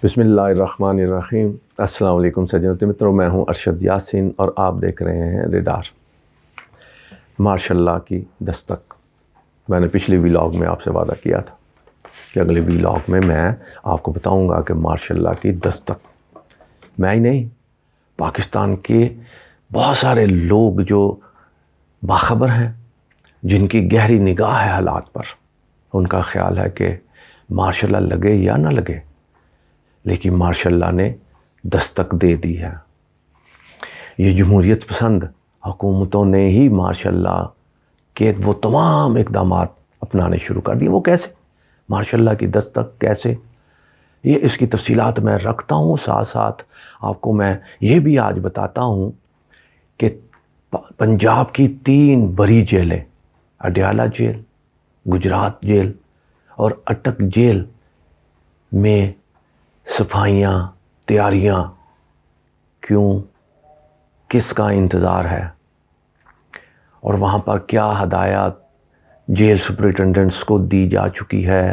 بسم اللہ الرحمن الرحیم۔ السلام علیکم سجنوں متروں، میں ہوں ارشد یاسین اور آپ دیکھ رہے ہیں ریڈار۔ ماشاء اللہ کی دستک، میں نے پچھلی ویلاگ میں آپ سے وعدہ کیا تھا کہ اگلے ویلاگ میں آپ کو بتاؤں گا کہ ماشاء اللہ کی دستک میں ہی نہیں، پاکستان کے بہت سارے لوگ جو باخبر ہیں، جن کی گہری نگاہ ہے حالات پر، ان کا خیال ہے کہ ماشاء اللہ لگے یا نہ لگے، لیکن ماشاء اللہ نے دستک دے دی ہے۔ یہ جمہوریت پسند حکومتوں نے ہی ماشاء اللہ کے وہ تمام اقدامات اپنانے شروع کر دیے۔ وہ کیسے؟ ماشاء اللہ کی دستک کیسے؟ اس کی تفصیلات میں رکھتا ہوں، ساتھ ساتھ آپ کو میں یہ بھی آج بتاتا ہوں کہ پنجاب کی 3 بڑی جیلیں، اڈیالہ جیل، گجرات جیل اور اٹک جیل میں صفائیاں، تیاریاں کیوں، کس کا انتظار ہے، اور وہاں پر کیا ہدایات جیل سپرنٹینڈنٹس کو دی جا چکی ہے،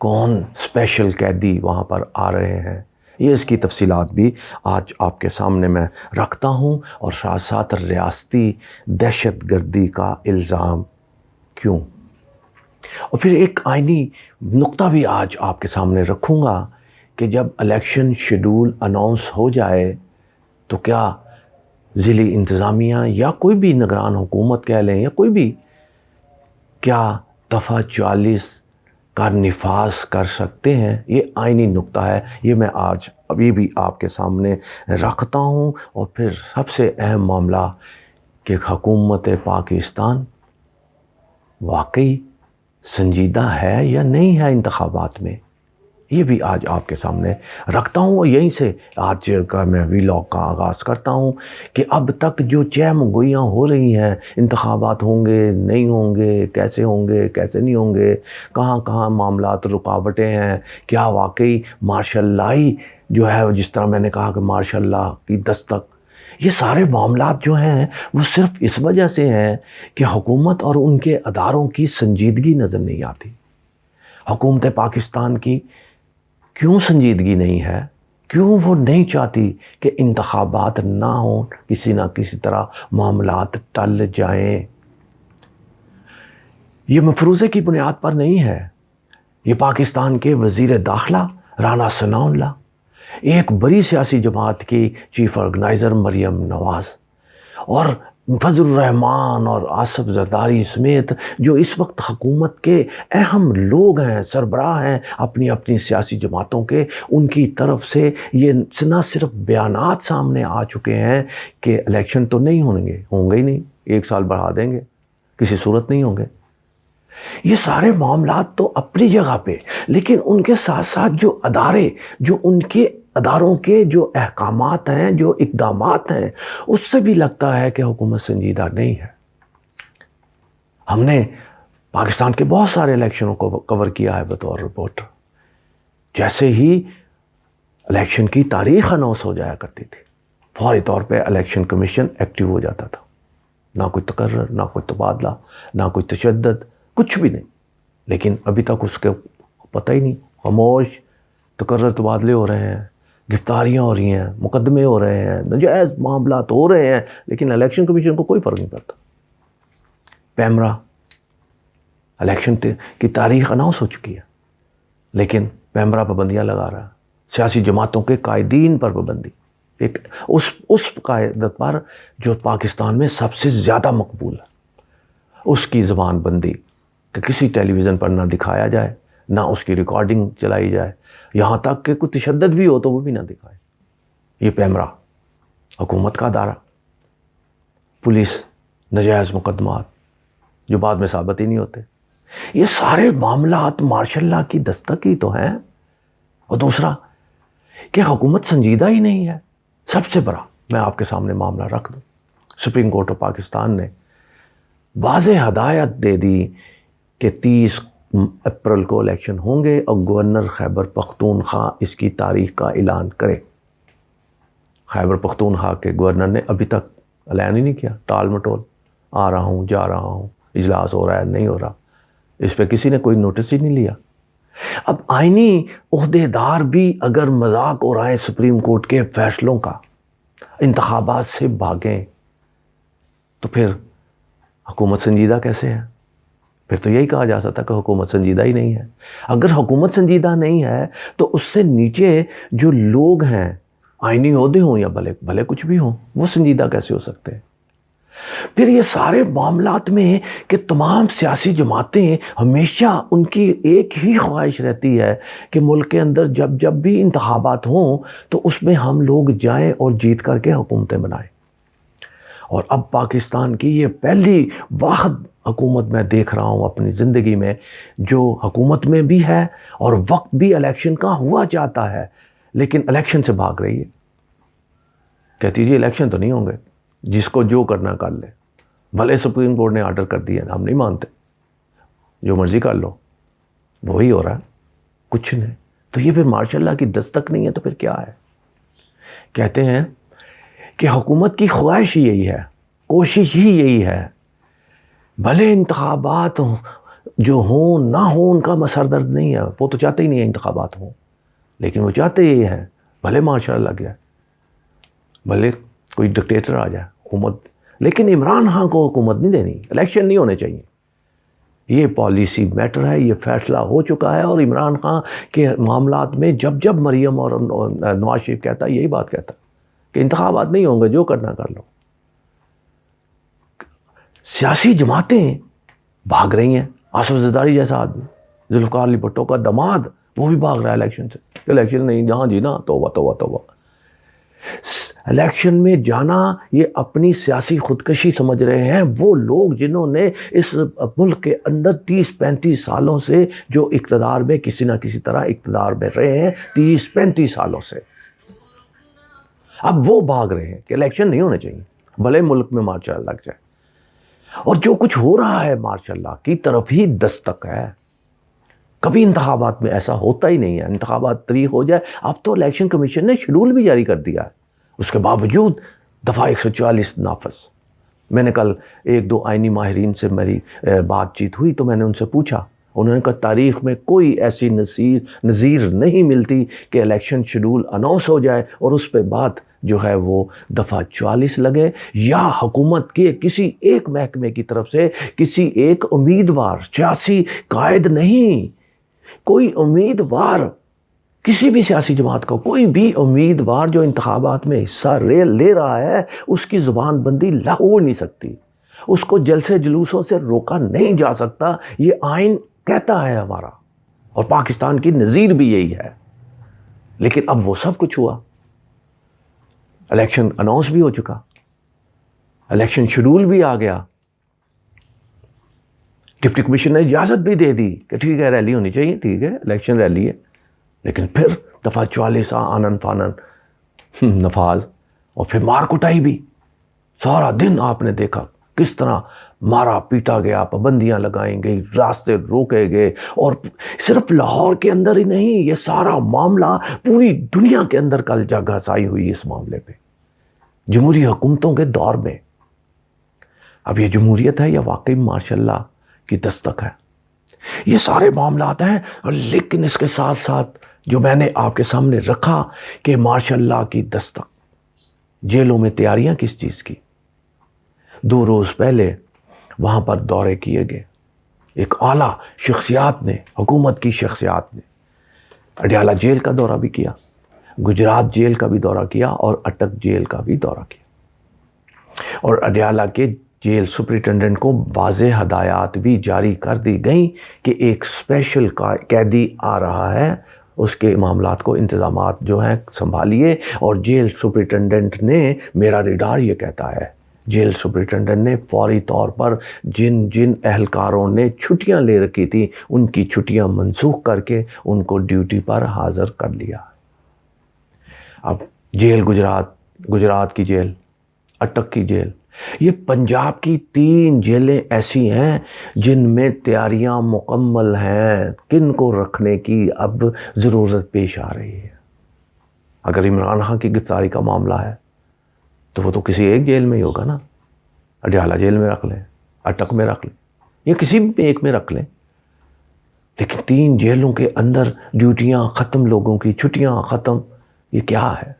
کون اسپیشل قیدی وہاں پر آ رہے ہیں، اس کی تفصیلات بھی آج آپ کے سامنے میں رکھتا ہوں، اور ساتھ ساتھ ریاستی دہشت گردی کا الزام کیوں، اور پھر ایک آئینی نقطہ بھی آج آپ کے سامنے رکھوں گا کہ جب الیکشن شیڈول اناؤنس ہو جائے تو کیا ضلعی انتظامیہ یا کوئی بھی نگران حکومت کہہ لیں یا کوئی بھی، کیا دفعہ 40 کا نفاذ کر سکتے ہیں؟ یہ آئینی نقطہ ہے، یہ میں آج ابھی بھی آپ کے سامنے رکھتا ہوں۔ اور پھر سب سے اہم معاملہ کہ حکومت پاکستان واقعی سنجیدہ ہے یا نہیں ہے انتخابات میں، یہ بھی آج آپ کے سامنے رکھتا ہوں۔ اور یہیں سے آج کا میں ویلاگ کا آغاز کرتا ہوں کہ اب تک جو چہم گوئیاں ہو رہی ہیں، انتخابات ہوں گے نہیں ہوں گے، کیسے ہوں گے کیسے نہیں ہوں گے، کہاں کہاں معاملات رکاوٹیں ہیں، کیا واقعی ماشاء اللہ ہی جو ہے، جس طرح میں نے کہا کہ ماشاء اللہ کی دستک، یہ سارے معاملات جو ہیں وہ صرف اس وجہ سے ہیں کہ حکومت اور ان کے اداروں کی سنجیدگی نظر نہیں آتی۔ حکومت پاکستان کی کیوں سنجیدگی نہیں ہے؟ کیوں وہ نہیں چاہتی کہ انتخابات نہ ہوں، کسی نہ کسی طرح معاملات ٹل جائیں؟ یہ مفروضے کی بنیاد پر نہیں ہے، یہ پاکستان کے وزیر داخلہ رانا ثناء اللہ، ایک بڑی سیاسی جماعت کی چیف آرگنائزر مریم نواز، اور فضل الرحمان اور آصف زرداری سمیت جو اس وقت حکومت کے اہم لوگ ہیں، سربراہ ہیں اپنی اپنی سیاسی جماعتوں کے، ان کی طرف سے یہ نہ صرف بیانات سامنے آ چکے ہیں کہ الیکشن تو نہیں ہوں گے ہی نہیں، 1 سال بڑھا دیں گے، کسی صورت نہیں ہوں گے۔ یہ سارے معاملات تو اپنی جگہ پہ، لیکن ان کے ساتھ ساتھ جو ادارے، جو ان کے اداروں کے جو احکامات ہیں، جو اقدامات ہیں، اس سے بھی لگتا ہے کہ حکومت سنجیدہ نہیں ہے۔ ہم نے پاکستان کے بہت سارے الیکشنوں کو کور کیا ہے بطور رپورٹر۔ جیسے ہی الیکشن کی تاریخ اناؤنس ہو جایا کرتی تھی، فوری طور پہ الیکشن کمیشن ایکٹیو ہو جاتا تھا، نہ کوئی تقرر، نہ کوئی تبادلہ، نہ کوئی تشدد، کچھ بھی نہیں۔ لیکن ابھی تک اس کے پتہ ہی نہیں، خاموش، تقرر تبادلے ہو رہے ہیں، گرفتاریاں ہو رہی ہیں، مقدمے ہو رہے ہیں، ناجائز معاملات ہو رہے ہیں، لیکن الیکشن کمیشن کو کوئی فرق نہیں پڑتا۔ پیمرا الیکشن کی تاریخ اناؤنس ہو چکی ہے، لیکن پیمرا پابندیاں لگا رہا ہے، سیاسی جماعتوں کے قائدین پر پابندی، ایک اس قاعدت پر جو پاکستان میں سب سے زیادہ مقبول ہے، اس کی زبان بندی کہ کسی ٹیلی ویژن پر نہ دکھایا جائے، نہ اس کی ریکارڈنگ چلائی جائے، یہاں تک کہ کوئی تشدد بھی ہو تو وہ بھی نہ دکھائے۔ یہ پیمرا حکومت کا ادارہ، پولیس، ناجائز مقدمات جو بعد میں ثابت ہی نہیں ہوتے، یہ سارے معاملات ماشاء اللہ کی دستک ہی تو ہیں۔ اور دوسرا کہ حکومت سنجیدہ ہی نہیں ہے۔ سب سے بڑا میں آپ کے سامنے معاملہ رکھ دوں، سپریم کورٹ آف پاکستان نے واضح ہدایت دے دی کہ 30 اپریل کو الیکشن ہوں گے، اور گورنر خیبر پختونخوا اس کی تاریخ کا اعلان کرے۔ خیبر پختونخوا کے گورنر نے ابھی تک اعلان ہی نہیں کیا، ٹال مٹول، آ رہا ہوں، جا رہا ہوں، اجلاس ہو رہا ہے نہیں ہو رہا، اس پہ کسی نے کوئی نوٹس ہی نہیں لیا۔ اب آئینی عہدیدار بھی اگر مذاق اڑائیں سپریم کورٹ کے فیصلوں کا، انتخابات سے بھاگیں، تو پھر حکومت سنجیدہ کیسے ہے؟ پھر تو یہی کہا جا سکتا کہ حکومت سنجیدہ ہی نہیں ہے۔ اگر حکومت سنجیدہ نہیں ہے تو اس سے نیچے جو لوگ ہیں، آئینی عہدے ہوں یا بھلے کچھ بھی ہوں، وہ سنجیدہ کیسے ہو سکتے ہیں؟ پھر یہ سارے معاملات میں کہ تمام سیاسی جماعتیں ہمیشہ ان کی ایک ہی خواہش رہتی ہے کہ ملک کے اندر جب بھی انتخابات ہوں تو اس میں ہم لوگ جائیں اور جیت کر کے حکومتیں بنائیں۔ اور اب پاکستان کی یہ پہلی واحد حکومت میں دیکھ رہا ہوں اپنی زندگی میں جو حکومت میں بھی ہے اور وقت بھی الیکشن کا ہوا چاہتا ہے، لیکن الیکشن سے بھاگ رہی ہے۔ کہتی جی الیکشن تو نہیں ہوں گے، جس کو جو کرنا کر لے، بھلے سپریم کورٹ نے آرڈر کر دیا، ہم نہیں مانتے، جو مرضی کر لو، وہی ہو رہا ہے، کچھ نہیں۔ تو یہ پھر ماشاء اللہ کی دستک نہیں ہے تو پھر کیا ہے؟ کہتے ہیں کہ حکومت کی خواہش ہی یہی ہے، کوشش ہی یہی ہے، بھلے انتخابات جو ہوں نہ ہوں ان کا مسر درد نہیں ہے، وہ تو چاہتے ہی نہیں ہے انتخابات ہوں، لیکن وہ چاہتے یہ ہیں بھلے ماشاء اللہ کیا ہے، بھلے کوئی ڈکٹیٹر آ جائے حکومت، لیکن عمران خان کو حکومت نہیں دینی، الیکشن نہیں ہونے چاہیے۔ یہ پالیسی میٹر ہے، یہ فیصلہ ہو چکا ہے، اور عمران خان کے معاملات میں جب مریم اور نواز شریف کہتا ہے، یہی بات کہتا کہ انتخابات نہیں ہوں گے، جو کرنا کر لو۔ سیاسی جماعتیں بھاگ رہی ہیں، آصف زرداری جیسا آدمی، ذوالفقار علی بھٹو کا دماد، وہ بھی بھاگ رہا ہے الیکشن سے، الیکشن نہیں، جہاں جینا توبہ توبہ توبہ۔ الیکشن میں جانا یہ اپنی سیاسی خودکشی سمجھ رہے ہیں وہ لوگ جنہوں نے اس ملک کے اندر 30-35 سالوں سے جو اقتدار میں کسی نہ کسی طرح اقتدار میں رہے ہیں، 30-35 سالوں سے، اب وہ بھاگ رہے ہیں کہ الیکشن نہیں ہونے چاہیے، بھلے ملک میں مارچہ لگ جائے۔ اور جو کچھ ہو رہا ہے ماشاء اللہ کی طرف ہی دستک ہے۔ کبھی انتخابات میں ایسا ہوتا ہی نہیں ہے، انتخابات طریق ہو جائے۔ اب تو الیکشن کمیشن نے شیڈول بھی جاری کر دیا ہے، اس کے باوجود دفعہ 144 نافذ۔ میں نے کل 1-2 آئینی ماہرین سے میری بات چیت ہوئی تو میں نے ان سے پوچھا، انہوں نے کہا تاریخ میں کوئی ایسی نظیر نہیں ملتی کہ الیکشن شیڈول اناؤنس ہو جائے اور اس پہ بات جو ہے وہ دفعہ 44 لگے، یا حکومت کے کسی ایک محکمے کی طرف سے کسی ایک امیدوار، سیاسی قائد نہیں، کوئی امیدوار، کسی بھی سیاسی جماعت کا کوئی بھی امیدوار جو انتخابات میں حصہ لے رہا ہے، اس کی زبان بندی ہو نہیں سکتی، اس کو جلسے جلوسوں سے روکا نہیں جا سکتا۔ یہ آئین کہتا ہے ہمارا، اور پاکستان کی نظیر بھی یہی ہے۔ لیکن اب وہ سب کچھ ہوا، الیکشن اناؤنس بھی ہو چکا، الیکشن شیڈول بھی آ گیا، ڈپٹی کمشنر نے اجازت بھی دے دی کہ ٹھیک ہے ریلی ہونی چاہیے، ٹھیک ہے الیکشن ریلی ہے، لیکن پھر دفعہ 44 آنن فانن نفاذ، اور پھر مار کٹائی بھی۔ سارا دن آپ نے دیکھا کس طرح مارا پیٹا گیا، پابندیاں لگائیں گئی، راستے روکے گئے، اور صرف لاہور کے اندر ہی نہیں، یہ سارا معاملہ پوری دنیا کے اندر کل جگہ سائی ہوئی اس معاملے پہ، جمہوری حکومتوں کے دور میں۔ اب یہ جمہوریت ہے یا واقعی ماشاء اللہ کی دستک ہے؟ یہ سارے معاملات ہیں، لیکن اس کے ساتھ ساتھ جو میں نے آپ کے سامنے رکھا کہ ماشاء اللہ کی دستک، جیلوں میں تیاریاں کس چیز کی؟ 2 روز پہلے وہاں پر دورے کیے گئے، ایک اعلیٰ شخصیات نے، حکومت کی شخصیات نے اڈیالہ جیل کا دورہ بھی کیا، گجرات جیل کا بھی دورہ کیا، اور اٹک جیل کا بھی دورہ کیا، اور اڈیالہ کے جیل سپرنٹینڈنٹ کو واضح ہدایات بھی جاری کر دی گئیں کہ ایک اسپیشل قیدی آ رہا ہے، اس کے معاملات کو، انتظامات جو ہیں سنبھالیے۔ اور جیل سپرنٹینڈنٹ نے، میرا ریڈار یہ کہتا ہے، جیل سپرنٹینڈنٹ نے فوری طور پر جن اہلکاروں نے چھٹیاں لے رکھی تھیں ان کی چھٹیاں منسوخ کر کے ان کو ڈیوٹی پر حاضر کر لیا۔ اب جیل گجرات کی جیل، اٹک کی جیل، یہ پنجاب کی 3 جیلیں ایسی ہیں جن میں تیاریاں مکمل ہیں، کن کو رکھنے کی اب ضرورت پیش آ رہی ہے۔ اگر عمران خان کی گرفتاری کا معاملہ ہے تو وہ تو کسی ایک جیل میں ہی ہوگا نا، اڈیالہ جیل میں رکھ لیں، اٹک میں رکھ لیں، یا کسی بھی ایک میں رکھ لیں، لیکن 3 جیلوں کے اندر ڈیوٹیاں ختم، لوگوں کی چھٹیاں ختم، یہ کیا ہے؟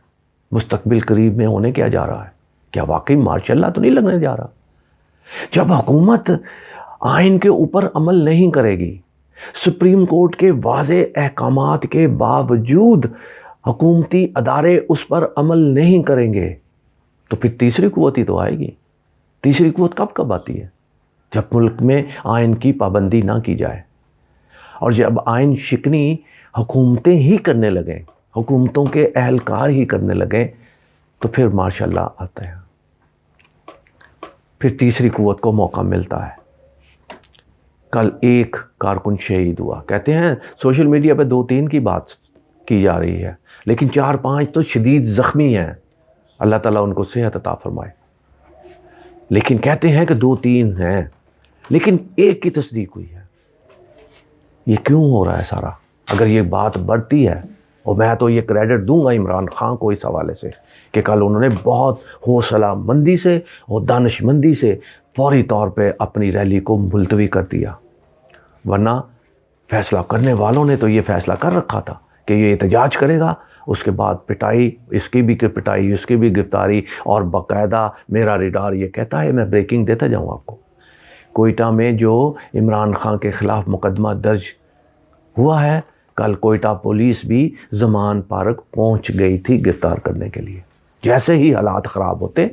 مستقبل قریب میں ہونے کیا جا رہا ہے؟ کیا واقعی مارشل لا تو نہیں لگنے جا رہا؟ جب حکومت آئین کے اوپر عمل نہیں کرے گی، سپریم کورٹ کے واضح احکامات کے باوجود حکومتی ادارے اس پر عمل نہیں کریں گے، تو پھر تیسری قوت ہی تو آئے گی۔ تیسری قوت کب کب آتی ہے؟ جب ملک میں آئین کی پابندی نہ کی جائے، اور جب آئین شکنی حکومتیں ہی کرنے لگیں، حکومتوں کے اہلکار ہی کرنے لگیں، تو پھر ماشاء اللہ آتا ہے، پھر تیسری قوت کو موقع ملتا ہے۔ کل ایک کارکن شہید ہوا، کہتے ہیں سوشل میڈیا پہ 2-3 کی بات کی جا رہی ہے، لیکن 4-5 تو شدید زخمی ہیں، اللہ تعالیٰ ان کو صحت عطا فرمائے۔ لیکن کہتے ہیں کہ 2-3 ہیں، لیکن ایک کی تصدیق ہوئی ہے۔ یہ کیوں ہو رہا ہے سارا؟ اگر یہ بات بڑھتی ہے، اور میں تو یہ کریڈٹ دوں گا عمران خان کو اس حوالے سے کہ کل انہوں نے بہت حوصلہ مندی سے اور دانش مندی سے فوری طور پہ اپنی ریلی کو ملتوی کر دیا، ورنہ فیصلہ کرنے والوں نے تو یہ فیصلہ کر رکھا تھا کہ یہ احتجاج کرے گا، اس کے بعد پٹائی، اس کی بھی پٹائی، اس کی بھی گرفتاری، اور باقاعدہ میرا ریڈار یہ کہتا ہے، میں بریکنگ دیتا جاؤں آپ کو، کوئٹہ میں جو عمران خان کے خلاف مقدمہ درج ہوا ہے، کل کوئٹہ پولیس بھی زمان پارک پہنچ گئی تھی گرفتار کرنے کے لیے۔ جیسے ہی حالات خراب ہوتے،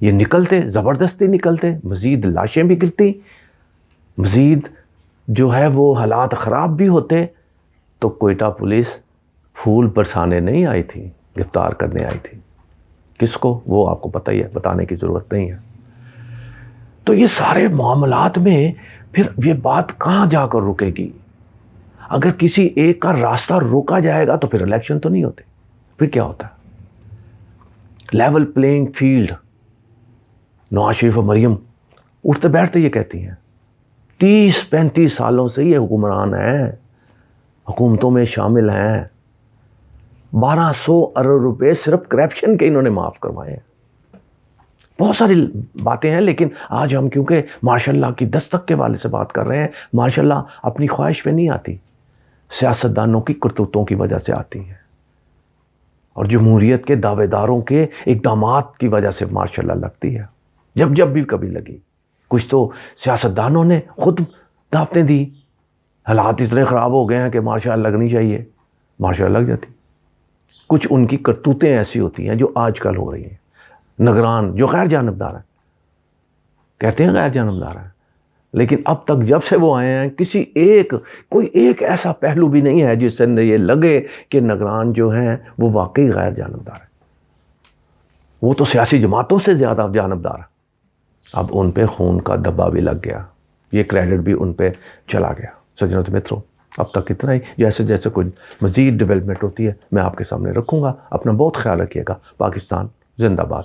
یہ نکلتے، زبردستی نکلتے، مزید لاشیں بھی گرتی، مزید جو ہے وہ حالات خراب بھی ہوتے، تو کوئٹہ پولیس پھول برسانے نہیں آئی تھی، گرفتار کرنے آئی تھی۔ کس کو؟ وہ آپ کو پتہ ہی ہے، بتانے کی ضرورت نہیں ہے۔ تو یہ سارے معاملات میں پھر یہ بات کہاں جا کر رکے گی؟ اگر کسی ایک کا راستہ روکا جائے گا تو پھر الیکشن تو نہیں ہوتے، پھر کیا ہوتا ہے؟ Level playing field. Nawaz Sharif و مریم اٹھتے بیٹھتے یہ کہتی ہیں، 30-35 سالوں سے یہ حکمران ہیں، حکومتوں میں شامل ہیں، 1200 ارب روپے صرف کرپشن کے انہوں نے معاف کروائے ہیں۔ بہت ساری باتیں ہیں، لیکن آج ہم کیونکہ ماشاء اللہ کی دستک کے والے سے بات کر رہے ہیں، ماشاء اللہ اپنی خواہش پہ نہیں آتی، سیاستدانوں کی کرتوتوں کی وجہ سے آتی ہیں، اور جمہوریت کے دعوے داروں کے اقدامات کی وجہ سے ماشاء اللہ لگتی ہے۔ جب بھی کبھی لگی، کچھ تو سیاستدانوں نے خود دعوتیں دی، حالات اتنے خراب ہو گئے ہیں کہ ماشاء اللہ لگنی چاہیے، ماشاء اللہ لگ جاتی۔ کچھ ان کی کرتوتیں ایسی ہوتی ہیں جو آج کل ہو رہی ہیں۔ نگران جو غیر جانبدار ہیں، کہتے ہیں غیر جانبدار ہیں، لیکن اب تک جب سے وہ آئے ہیں کوئی ایک ایسا پہلو بھی نہیں ہے جس سے یہ لگے کہ نگران جو ہیں وہ واقعی غیر جانبدار ہیں۔ وہ تو سیاسی جماعتوں سے زیادہ جانبدار ہیں۔ اب ان پہ خون کا دبا بھی لگ گیا، یہ کریڈٹ بھی ان پہ چلا گیا۔ سجنوں تو متروں، اب تک اتنا ہی، جیسے جیسے کوئی مزید ڈیولپمنٹ ہوتی ہے میں آپ کے سامنے رکھوں گا۔ اپنا بہت خیال رکھیے گا۔ پاکستان زندہ باد۔